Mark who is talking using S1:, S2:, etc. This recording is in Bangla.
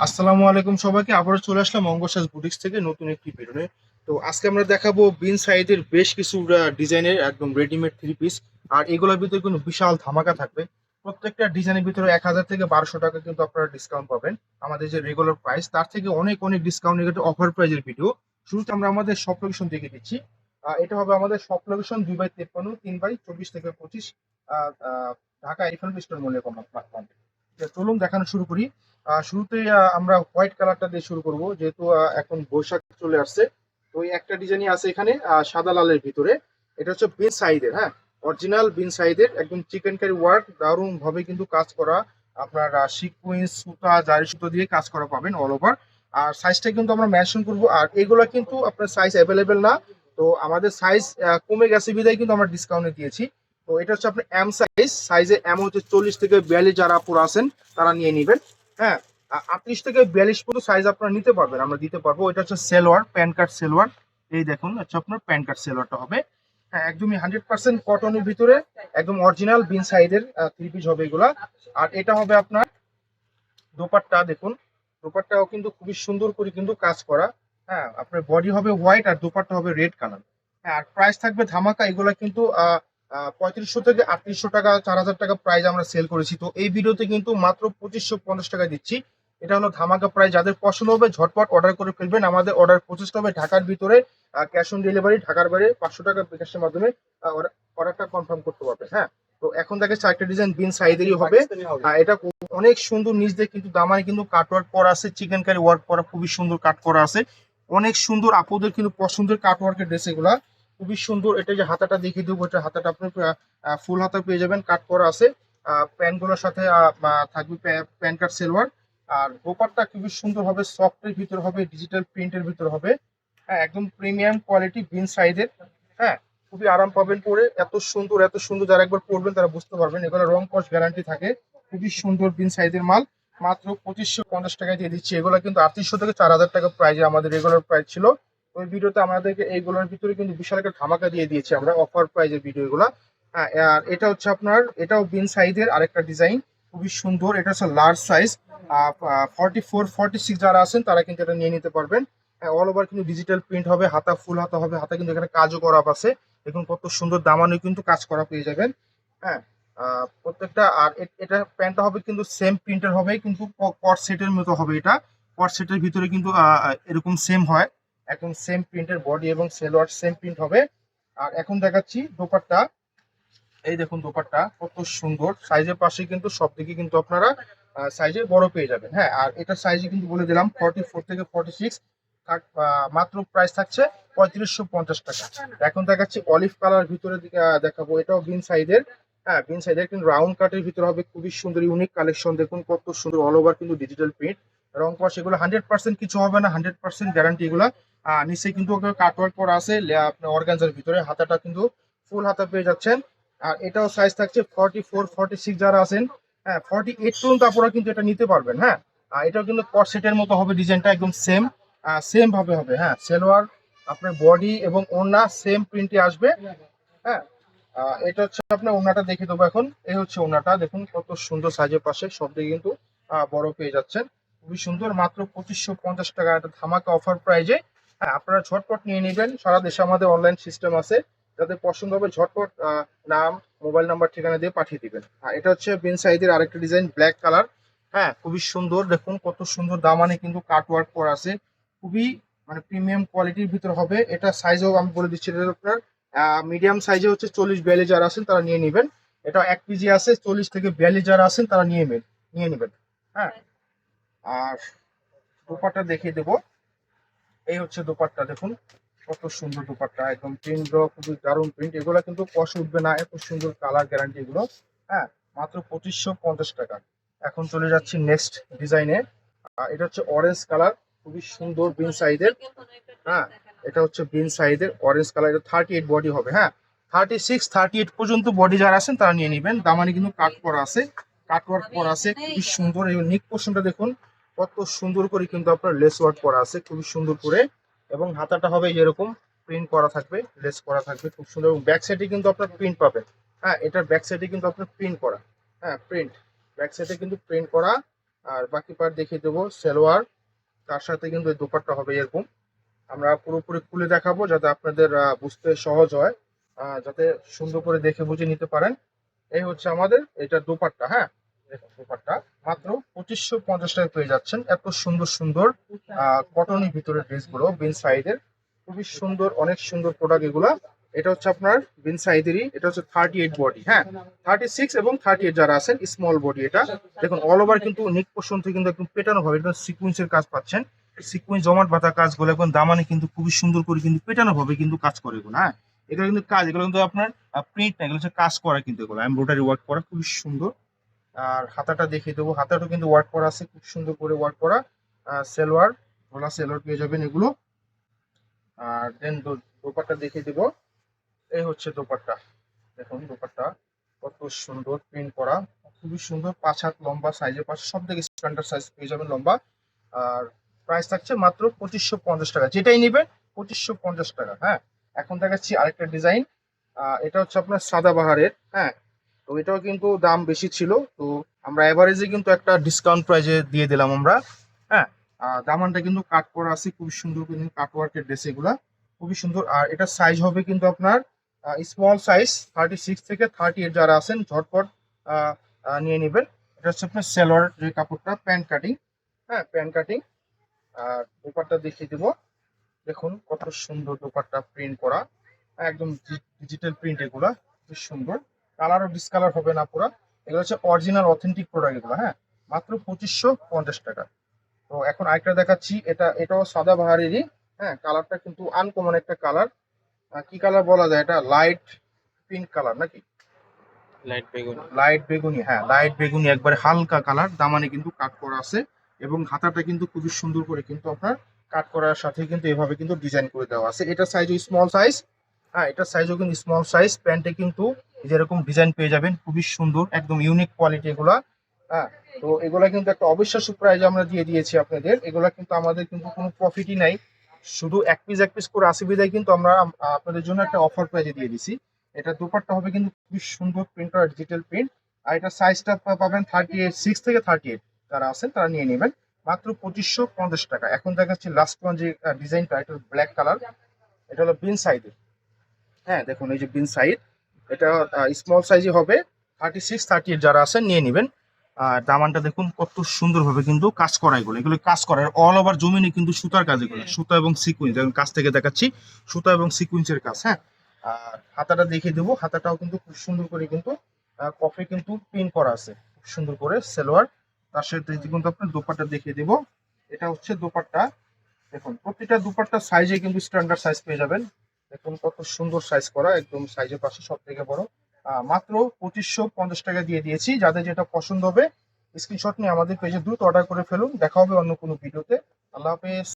S1: আসসালামু আলাইকুম সবাইকে, আবারও চলে আসলাম অঙ্গসাজ বুটিক্স থেকে নতুন একটি ভিডিও। তো আজকে আমরা দেখাবো বিন সাইজের বেশ কিছু ডিজাইনের একদম রেডিমেড থ্রি পিস। আর এগুলোর ভিতরে কিন্তু বিশাল ধামাকা থাকবে। প্রত্যেকটা ডিজাইনের ভিতরে 1000 থেকে 1200 টাকা কিন্তু আপনারা ডিসকাউন্ট পাবেন। আমাদের যে রেগুলার প্রাইস তার থেকে অনেক অনেক ডিসকাউন্ট, এটা অফার প্রাইজের ভিডিও। শুরুতে আমরা আমাদের শপ লোকেশন দেখে দিচ্ছি। এটা হবে আমাদের শপ লোকেশন 2/53 3/24 থেকে 25, ঢাকা এলিফ্যান্ট স্টোর মনে কম। চলুন দেখানো শুরু করি। শুরুতেই আমরা হোয়াইট কালারটা দিয়ে শুরু করব, যেহেতু এখন বৈশাখ চলে আসছে। তো এই একটা ডিজাইনই আছে এখানে সাদা লালের ভিতরে। এটা হচ্ছে বিন সাইডের, হ্যাঁ, অরিজিনাল বিন সাইডের একদম চিকেন কারি ওয়ার্ক, দারুণ ভাবে কিন্তু কাজ করা। আপনার সিকুয়েন্স সুতা জারি সুতো দিয়ে কাজ করা পাবেন অল ওভার। আর সাইজটা কিন্তু আমরা মেনশন করব। আর এগুলো কিন্তু আপনার সাইজ অ্যাভেলেবেল না, তো আমাদের সাইজ কমে গেছে বিধায় কিন্তু আমরা ডিসকাউন্টে দিয়েছি। তো এটা হচ্ছে আপনার এম সাইজ, সাইজে এম হচ্ছে 40 থেকে 42 যারা আপুরা আছেন তারা নিয়ে নেবেন। হ্যাঁ, 38 থেকে 42 পর্যন্ত সাইজ আপনারা নিতে পারবেন, আমরা দিতে পারবো। এটা হচ্ছে সেলোয়ার, প্যান কার্ড সেলোয়ার। এই দেখুন হচ্ছে আপনার প্যান কার্ড সেলোয়ারটা হবে। হ্যাঁ, একদমই 100% কটনের ভিতরে একদম অরিজিনাল বিন সাইডের থ্রি পিস হবে এগুলা। আর এটা হবে আপনার দোপাট্টা, দেখুন দোপাট্টাও কিন্তু খুবই সুন্দর করে কিন্তু কাজ করা। হ্যাঁ, আপনার বডি হবে হোয়াইট আর দোপাট্টা হবে রেড কালার। হ্যাঁ, আর প্রাইস থাকবে ধামাকা। এগুলা কিন্তু 3500 থেকে 3800 টাকা, 4000 টাকা প্রাইস আমরা সেল করেছি। তো এই ভিডিওতে কিন্তু মাত্র 2550 টাকা দিচ্ছি। এটা হলো ধামাকা প্রাইস। যাদের পছন্দ হবে ঝটপট অর্ডার করে ফেলবেন। আমাদের অর্ডার প্রসেসটা হবে ঢাকার ভিতরে, ক্যাশ অন ডেলিভারি। ঢাকার বাইরে 500 টাকা বিকাশের মাধ্যমে অর্ডারটা কনফার্ম করতে পারবে। হ্যাঁ, তো এখন দেখে চারটা ডিজাইন বিন সাইজেরই হবে। এটা অনেক সুন্দর, নিচ দিয়ে কিন্তু দামানে কিন্তু কাট ওয়ার্ক করা আছে, চিকেন কারি ওয়ার্ক করা, খুবই সুন্দর কাট করা আছে। অনেক সুন্দর, আপুদের কিন্তু পছন্দের কাট ওয়ার্কের ড্রেস এগুলা, খুবই সুন্দর। এটা যে হাতাটা দেখিয়ে দেবো, এটা হাতাটা আপনি ফুল হাতা পেয়ে যাবেন, কাট করা আছে। প্যান্ট গুলোর সাথে থাকবে প্যান্ট কাট সেলোয়ার। আর দোপাট্টা খুবই সুন্দর হবে, সফটের ভিতর হবে, ডিজিটাল প্রিন্টের ভিতর হবে। হ্যাঁ, একদম প্রিমিয়াম কোয়ালিটি বিন সাইজের। হ্যাঁ, খুবই আরাম পাবেন পরে, এত সুন্দর এত সুন্দর। যারা একবার পরবেন তারা বুঝতে পারবেন, এগুলো রং কস গ্যারান্টি থাকে। খুবই সুন্দর বিন সাইজের মাল, মাত্র 2550 টাকায় দিয়ে দিচ্ছি। এগুলো কিন্তু 3800 থেকে 4000 টাকা প্রাইজে আমাদের রেগুলার প্রাইস ছিল। ওই ভিডিওতে আমাদেরকে এইগুলোর ভিতরে কিন্তু বিশাল একটা ধামাকা দিয়ে দিয়েছি আমরা, অফার প্রাইজের ভিডিও এগুলো। হ্যাঁ, আর এটা হচ্ছে আপনার, এটাও বিন সাইজের আরেকটা ডিজাইন, খুবই সুন্দর। এটা হচ্ছে লার্জ সাইজ, 44 46 যারা আছেন তারা কিন্তু এটা নিয়ে নিতে পারবেন। অল ওভার কিন্তু ডিজিটাল প্রিন্ট হবে, হাতা ফুল হাতা হবে, হাতা কিন্তু এখানে কাজও করা আছে। দেখুন কত সুন্দর, দামানো কিন্তু কাজ করা পেয়ে যাবেন। হ্যাঁ, প্রত্যেকটা। আর এটা প্যান্টটা হবে কিন্তু সেম প্রিন্টের হবে, কিন্তু কট সেটের মতো হবে। এটা কট সেটের ভিতরে কিন্তু এরকম সেম হয়, একদম সেম প্রিন্টের বডি এবং সেলোয়ার সেম প্রিন্ট হবে। আর এখন দেখাচ্ছি দোপাট্টা। এই দেখুন দোপাট্টা কত সুন্দর, সাইজের পাশে কিন্তু সব দিকে কিন্তু আপনারা সাইজে বড় পেয়ে যাবেন। হ্যাঁ, আর এটা সাইজে কিন্তু বলে দিলাম 44 থেকে 46। মাত্র প্রাইস থাকছে 3550 টাকা। এখন দেখাচ্ছি অলিভ কালার ভিতরে দেখাবো, এটাও বিন সাইজের। হ্যাঁ, বিন সাইজের কিন্তু রাউন্ড কাটের ভিতরে হবে, খুবই সুন্দর ইউনিক কালেকশন। দেখুন কত সুন্দর, অল ওভার কিন্তু ডিজিটাল প্রিন্ট, রং কস এগুলো 100% কিছু হবে না, 100% গ্যারান্টি এগুলা। নিচে কিন্তু কাটওয়ার্ক করা আছে আপনার অর্গানজার ভিতরে, হাতাটা কিন্তু ফুল হাতা পেয়ে যাচ্ছেন। আর এটাও সাইজ থাকছে 44 46 যারা আছেন। হ্যাঁ, 48 পর্যন্ত আপনারা কিন্তু এটা নিতে পারবেন। হ্যাঁ, এটাও কিন্তু কট সেটের মতো হবে, ডিজাইনটা একদম সেম সেম ভাবে হবে। হ্যাঁ, সেলোয়ার আপনার বডি এবং ওড়না সেম প্রিন্টে আসবে। হ্যাঁ, এটা হচ্ছে আপনার ওড়নাটা দেখে দেবো এখন। এই হচ্ছে ওড়নাটা, দেখুন কত সুন্দর, সাইজের পাশে সব দিকে কিন্তু বড় পেয়ে যাচ্ছেন, খুবই সুন্দর। মাত্র 2550 টাকা, একটা ধামাকা অফার প্রাইজে। হ্যাঁ, আপনারা ঝটপট নিয়ে নেবেন। সারা দেশে আমাদের অনলাইন সিস্টেম আছে, যাদের পছন্দ হবে ঝটপট নাম মোবাইল নাম্বার ঠিকানা দিয়ে পাঠিয়ে দিবেন। এটা হচ্ছে বিন সাইজের আরেকটা ডিজাইন, ব্ল্যাক কালার। হ্যাঁ, খুবই সুন্দর, দেখুন কত সুন্দর, দামানে কিন্তু কাট ওয়ার্ক করা আছে, খুবই মানে প্রিমিয়াম কোয়ালিটির ভিতর হবে। এটা সাইজও আমি বলে দিচ্ছি, এটা আপনার মিডিয়াম সাইজে হচ্ছে 40 42 যারা আছেন তারা নিয়ে নেবেন। এটা 1 কেজি আছে, 40 থেকে 42 যারা আছেন তারা নিয়ে নেবেন। হ্যাঁ, আর দোপাট্টা দেখিয়ে দেবো। এই হচ্ছে দোপাট্টা, দেখুন কত সুন্দর দোপাট্টা, একদম প্রিন্ট খুবই দারুণ প্রিন্ট। এগুলো কিন্তু কষ উঠবে না, এত সুন্দর কালার গ্যারান্টি এগুলো। হ্যাঁ, মাত্র 2550 টাকা। এখন চলে যাচ্ছি নেক্সট ডিজাইনে। এটা হচ্ছে অরেঞ্জ কালার, খুবই সুন্দর বিন সাইজের। হ্যাঁ, এটা হচ্ছে বিন সাইজের অরেঞ্জ কালার, এটা 38 বডি হবে। হ্যাঁ, 36 38 পর্যন্ত বডি যারা আছেন তারা নিয়ে নেবেন। দামানে কিন্তু কাট করা আছে, কাট ওয়ার্ক করা আছে, খুবই সুন্দর। এই নিক পোর্শনটা দেখুন কত সুন্দর করে কিন্তু আপনার লেস ওয়ার্ক করা আছে, খুবই সুন্দর করে। এবং হাতাটা হবে যেরকম প্রিন্ট করা থাকবে, লেস করা থাকবে, খুব সুন্দর। এবং ব্যাক সাইডে কিন্তু আপনার প্রিন্ট পাবেন। হ্যাঁ, এটার ব্যাক সাইডে কিন্তু আপনার প্রিন্ট করা। হ্যাঁ, প্রিন্ট ব্যাক সাইডে কিন্তু প্রিন্ট করা। আর বাকি পার্ট দেখিয়ে দেবো সালোয়ার, তার সাথে কিন্তু এই দোপাট্টা হবে এরকম। আমরা পুরোপুরি খুলে দেখাবো যাতে আপনাদের বুঝতে সহজ হয়, যাতে সুন্দর করে দেখে বুঝে নিতে পারেন। এই হচ্ছে আমাদের এটা দোপাট্টা। হ্যাঁ, দেখুন দোপাট্টা মাত্র 2550 টাকা পেয়ে যাচ্ছেন। এত সুন্দর সুন্দর কটনের ভিতরে ড্রেসগুলো বিন সাইডের, খুবই সুন্দর, অনেক সুন্দর প্রোডাক্ট এগুলা। এটা হচ্ছে আপনার বিন সাইডেরই, এটা হচ্ছে 38 বডি। হ্যাঁ, 36 এবং 38 যারা আছেন স্মল বডি। এটা দেখুন অল ওভার কিন্তু নেক পোর্শন থেকে কিন্তু একদম পেটানো হবে, এটা সিকুয়েন্সের কাজ পাচ্ছেন। সিকুয়েন্স জমাট বাঁধা কাজগুলো এখন দামানে কিন্তু খুবই সুন্দর করে কিন্তু পেটানো ভাবে কিন্তু কাজ করে এগুলো। হ্যাঁ, এগুলো কিন্তু কাজ, এগুলো কিন্তু আপনার প্রিন্ট না, এগুলো হচ্ছে কাজ করা কিন্তু, এগুলো এমব্রয়ডারি ওয়ার্ক করা খুবই সুন্দর। আর হাতাটা দেখিয়ে দেবো, হাতাটাও কিন্তু ওয়ার্ক করা আছে, খুব সুন্দর করে ওয়ার্ক করা। সেলোয়ার, ভোলা সেলোয়ার পেয়ে যাবেন এগুলো। আর দেন দোপাট্টা দেখিয়ে দেবো। এই হচ্ছে দোপাট্টা, দেখুন দোপাট্টা কত সুন্দর প্রিন্ট করা, খুবই সুন্দর। 5 হাত লম্বা, সাইজে পাশে সব থেকে স্ট্যান্ডার্ড সাইজ পেয়ে যাবেন লম্বা। আর প্রাইস থাকছে মাত্র 2550 টাকা, যেটাই নেবেন 2550 টাকা। হ্যাঁ, এখন দেখাচ্ছি আরেকটা ডিজাইন। এটা হচ্ছে আপনার সাদাবাহারের। হ্যাঁ, তো এটাও কিন্তু দাম বেশি ছিল, তো আমরা এভারেজে কিন্তু একটা ডিসকাউন্ট প্রাইজে দিয়ে দিলাম আমরা। হ্যাঁ, দামানটা কিন্তু কাট করা আছে, খুবই সুন্দর কিন্তু কাট ওয়ার্কের ড্রেস এগুলা, খুবই সুন্দর। আর এটা সাইজ হবে কিন্তু আপনার স্মল সাইজ 36 থেকে 38 যারা আছেন ঝটপট আহ, নিয়ে নেবেন। এটা হচ্ছে আপনার সেলোয়ার যে কাপড়টা, প্যান্ট কাটিং। হ্যাঁ, প্যান্ট কাটিং। আর দোপাট্টা দেখিয়ে দেবো, দেখুন কত সুন্দর দোপাট্টা প্রিন্ট করা, একদম ডিজিটাল প্রিন্ট এগুলা, খুব সুন্দর। কালারও ডিসকালার হবে না পুরা, এগুলো হচ্ছে অরিজিনাল অথেন্টিক প্রোডাক্ট এগুলো। হ্যাঁ, মাত্র 2550 টাকা। তো এখন আরেকটা দেখাচ্ছি, এটাও সাদা বাহারেরই। হ্যাঁ, কালারটা কিন্তু আনকমন একটা কালার। কি কালার বলা যায়, এটা লাইট পিঙ্ক কালার নাকি
S2: লাইট বেগুনি।
S1: লাইট বেগুনি? হ্যাঁ, লাইট বেগুনি, একবারে হালকা কালার। দামানে কিন্তু কাট করা আছে এবং হাতাটা কিন্তু খুবই সুন্দর করে কিন্তু আপনার কাট করার সাথে কিন্তু এভাবে কিন্তু ডিজাইন করে দেওয়া আছে। এটা সাইজও স্মল সাইজ। হ্যাঁ, এটা সাইজও কিন্তু স্মল সাইজ। প্যান্টে কিন্তু যেরকম ডিজাইন পেয়ে যাবেন, খুবই সুন্দর, একদম ইউনিক কোয়ালিটি এগুলা। হ্যাঁ, তো এগুলা কিন্তু একটা অবিশ্বাস্য প্রাইজে আমরা দিয়ে দিয়েছি আপনাদের। এগুলা কিন্তু আমাদের কিন্তু কোনো প্রফিটই নাই, শুধু এক পিস করে 80 বিদায় কিন্তু আমরা আপনাদের জন্য একটা অফার প্রাইজে দিয়ে দিছি। এটা দোপাট্টা হবে কিন্তু খুবই সুন্দর প্রিন্ট করা, ডিজিটাল প্রিন্ট। আর এটা সাইজটা পাবেন 36 থেকে 38 যারা আছেন তারা নিয়ে নেবেন মাত্র 2550 টাকা। এখন দেখাচ্ছি লাস্ট ওয়ান যে ডিজাইনটা, এটা ব্ল্যাক কালার। এটা হলো বিন সাইডের। হ্যাঁ, দেখুন এই যে বিন সাইড, এটা স্মল সাইজে হবে, 36 38 যারা আছেন নিয়ে নেবেন। আর দামানটা দেখুন কত সুন্দরভাবে কিন্তু কাজ করা, এগুলো এগুলো কাজ করা অল ওভার জমিনে কিন্তু সুতার কাজ, এগুলো সুতা এবং সিকুয়েন্স, এখন কাছ থেকে দেখাচ্ছি সুতা এবং সিকুয়েন্সের কাজ। হ্যাঁ, আর হাতাটা দেখিয়ে দেবো, হাতাটাও কিন্তু খুব সুন্দর করে কিন্তু কফি কিন্তু প্রিন্ট করা আছে, খুব সুন্দর করে সেলোয়ার। তার সাথে কিন্তু আপনার দোপাট্টা দেখিয়ে দেবো। এটা হচ্ছে দোপাট্টা, দেখুন প্রতিটা দুপাট্টা সাইজে কিন্তু স্ট্যান্ডার্ড সাইজ পেয়ে যাবেন। দেখুন কত সুন্দর সাইজ করা, একদম সাইজের পাশে সব থেকে বড়। মাত্র 2550 টাকা দিয়ে দিয়েছি। যাদের যেটা পছন্দ হবে স্ক্রিনশট নিয়ে আমাদের পেজে দ্রুত অর্ডার করে ফেলুন। দেখা হবে অন্য কোনো ভিডিওতে। আল্লাহ হাফেজ।